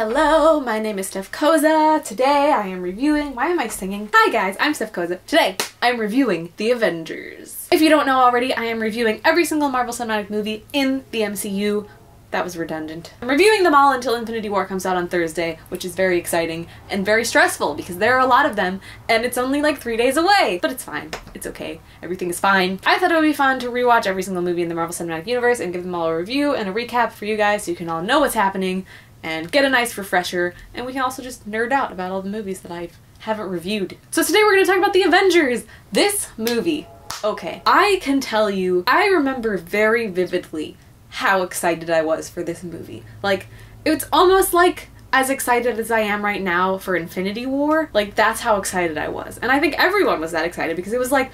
Hello, my name is Steph Koza. Today I am reviewing— why am I singing? Hi guys, I'm Steph Koza. Today I'm reviewing The Avengers. If you don't know already, I am reviewing every single Marvel Cinematic movie in the MCU. That was redundant. I'm reviewing them all until Infinity War comes out on Thursday, which is very exciting and very stressful because there are a lot of them and it's only like 3 days away. But it's fine. It's okay. Everything is fine. I thought it would be fun to rewatch every single movie in the Marvel Cinematic Universe and give them all a review and a recap for you guys so you can all know what's happening and get a nice refresher, and we can also just nerd out about all the movies that I haven't reviewed. So today we're going to talk about The Avengers! This movie. Okay, I can tell you, I remember very vividly how excited I was for this movie. Like, it's almost like as excited as I am right now for Infinity War. Like, that's how excited I was. And I think everyone was that excited because it was like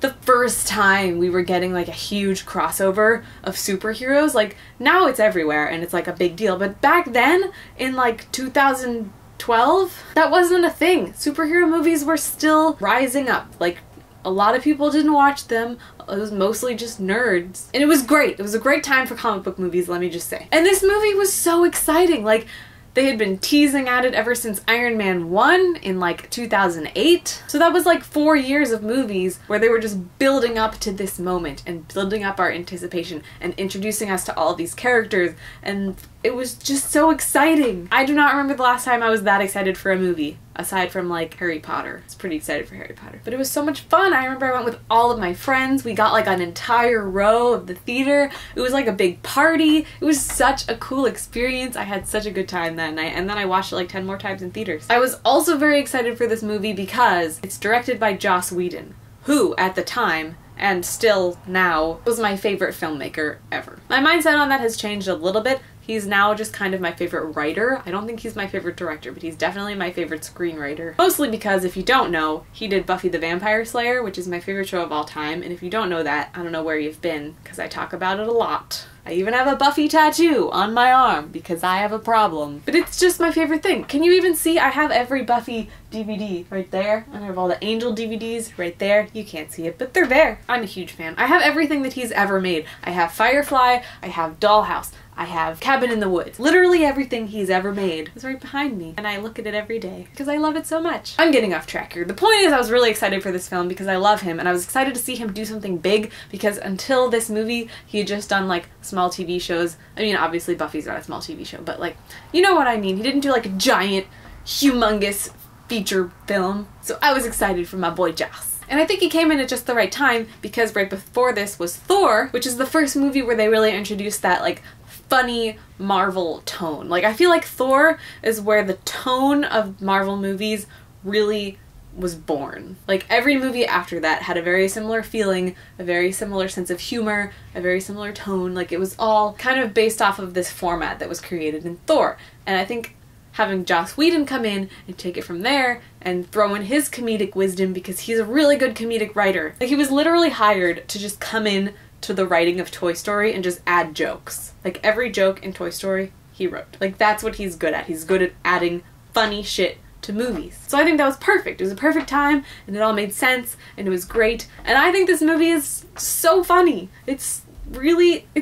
the first time we were getting like a huge crossover of superheroes. Like, now it's everywhere and it's like a big deal, but back then in like 2012 that wasn't a thing. Superhero movies were still rising up. Like, a lot of people didn't watch them. It was mostly just nerds. And it was great. It was a great time for comic book movies, let me just say. And this movie was so exciting. Like, they had been teasing at it ever since Iron Man 1 in like 2008. So that was like 4 years of movies where they were just building up to this moment and building up our anticipation and introducing us to all these characters, and it was just so exciting. I do not remember the last time I was that excited for a movie, aside from like Harry Potter. I was pretty excited for Harry Potter. But it was so much fun. I remember I went with all of my friends. We got like an entire row of the theater. It was like a big party. It was such a cool experience. I had such a good time that night, and then I watched it like 10 more times in theaters. I was also very excited for this movie because it's directed by Joss Whedon, who at the time, and still now, was my favorite filmmaker ever. My mindset on that has changed a little bit. He's now just kind of my favorite writer. I don't think he's my favorite director, but he's definitely my favorite screenwriter. Mostly because, if you don't know, he did Buffy the Vampire Slayer, which is my favorite show of all time, and if you don't know that, I don't know where you've been, because I talk about it a lot. I even have a Buffy tattoo on my arm because I have a problem. But it's just my favorite thing. Can you even see? I have every Buffy DVD right there, and I have all the Angel DVDs right there. You can't see it, but they're there. I'm a huge fan. I have everything that he's ever made. I have Firefly, I have Dollhouse, I have Cabin in the Woods. Literally everything he's ever made is right behind me, and I look at it every day because I love it so much. I'm getting off track here. The point is, I was really excited for this film because I love him, and I was excited to see him do something big because until this movie, he had just done like small TV shows. I mean, obviously Buffy's not a small TV show, but like, you know what I mean. He didn't do like a giant, humongous feature film. So I was excited for my boy Joss. And I think he came in at just the right time because right before this was Thor, which is the first movie where they really introduced that like funny Marvel tone. Like, I feel like Thor is where the tone of Marvel movies really was born. Like, every movie after that had a very similar feeling, a very similar sense of humor, a very similar tone. Like, it was all kind of based off of this format that was created in Thor. And I think having Joss Whedon come in and take it from there and throw in his comedic wisdom, because he's a really good comedic writer. Like, he was literally hired to just come in to the writing of Toy Story and just add jokes. Like, every joke in Toy Story, he wrote. Like, that's what he's good at. He's good at adding funny shit to movies. So I think that was perfect. It was a perfect time, and it all made sense, and it was great. And I think this movie is so funny. It's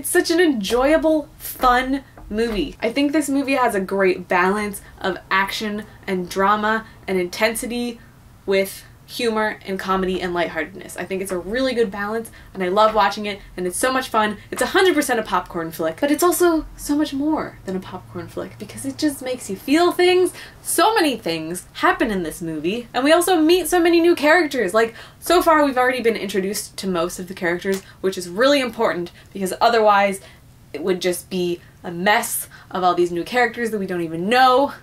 such an enjoyable, fun movie. I think this movie has a great balance of action and drama and intensity with humor and comedy and lightheartedness. I think it's a really good balance, and I love watching it, and it's so much fun. It's 100% a popcorn flick, but it's also so much more than a popcorn flick because it just makes you feel things. So many things happen in this movie, and we also meet so many new characters. Like, so far we've already been introduced to most of the characters, which is really important because otherwise it would just be a mess of all these new characters that we don't even know.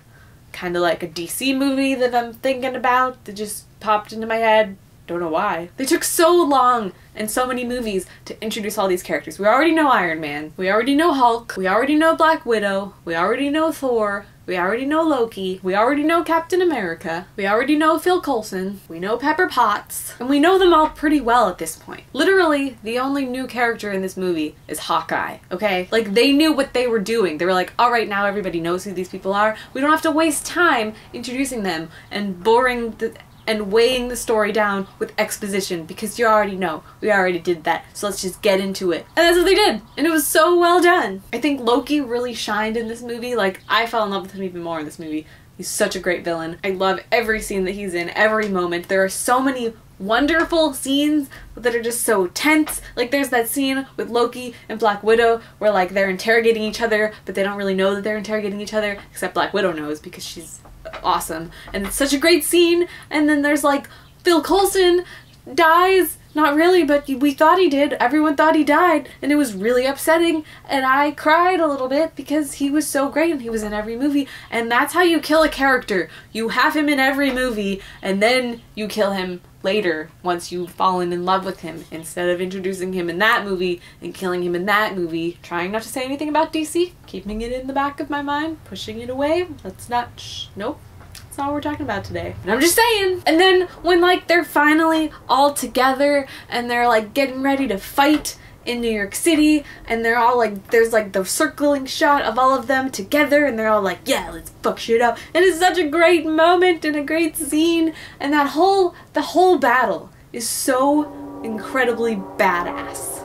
Kind of like a DC movie that I'm thinking about that just popped into my head. Don't know why. They took so long and so many movies to introduce all these characters. We already know Iron Man. We already know Hulk. We already know Black Widow. We already know Thor. We already know Loki. We already know Captain America. We already know Phil Coulson. We know Pepper Potts. And we know them all pretty well at this point. Literally, the only new character in this movie is Hawkeye, okay? Like, they knew what they were doing. They were like, alright, now everybody knows who these people are. We don't have to waste time introducing them and boring the and weighing the story down with exposition, because you already know, we already did that, so let's just get into it. And that's what they did, and it was so well done. I think Loki really shined in this movie. Like, I fell in love with him even more in this movie. He's such a great villain. I love every scene that he's in, every moment. There are so many wonderful scenes that are just so tense. Like, there's that scene with Loki and Black Widow where, like, they're interrogating each other, but they don't really know that they're interrogating each other, except Black Widow knows because she's awesome. And it's such a great scene. And then there's, like, Phil Coulson dies. Not really, but we thought he did. Everyone thought he died, and it was really upsetting, and I cried a little bit because he was so great and he was in every movie, and that's how you kill a character. You have him in every movie, and then you kill him later once you've fallen in love with him, instead of introducing him in that movie and killing him in that movie. Trying not to say anything about DC, keeping it in the back of my mind, pushing it away. Let's not, nope. That's not what we're talking about today. And I'm just saying. And then when, like, they're finally all together and they're, like, getting ready to fight in New York City, and they're all, like, there's, like, the circling shot of all of them together, and they're all like, yeah, let's fuck shit up. And it's such a great moment and a great scene, and the whole battle is so incredibly badass.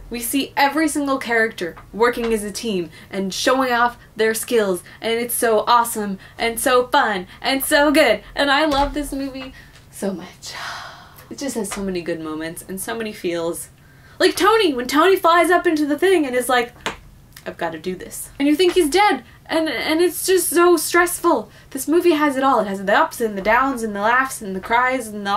We see every single character working as a team and showing off their skills, and it's so awesome and so fun and so good. And I love this movie so much. It just has so many good moments and so many feels. Like Tony, when Tony flies up into the thing and is like, I've got to do this. And you think he's dead, and it's just so stressful. This movie has it all. It has the ups and the downs and the laughs and the cries and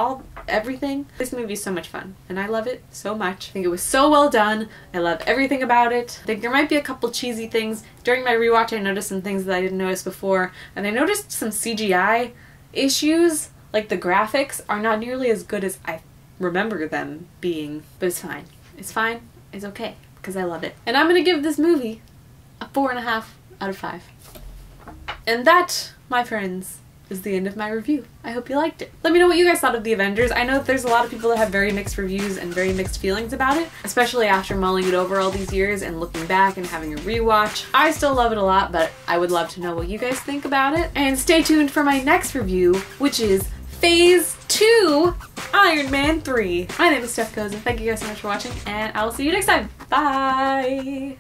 everything. This movie is so much fun, and I love it so much. I think it was so well done. I love everything about it. I think there might be a couple cheesy things. During my rewatch, I noticed some things that I didn't notice before, and I noticed some CGI issues. Like, the graphics are not nearly as good as I remember them being, but it's fine. It's fine. It's okay, because I love it. And I'm gonna give this movie a 4.5 out of 5. And that, my friends, is the end of my review. I hope you liked it. Let me know what you guys thought of the Avengers. I know that there's a lot of people that have very mixed reviews and very mixed feelings about it, especially after mulling it over all these years and looking back and having a rewatch. I still love it a lot, but I would love to know what you guys think about it. And stay tuned for my next review, which is Phase 2 Iron Man 3. My name is Steph Koza. Thank you guys so much for watching, and I will see you next time. Bye!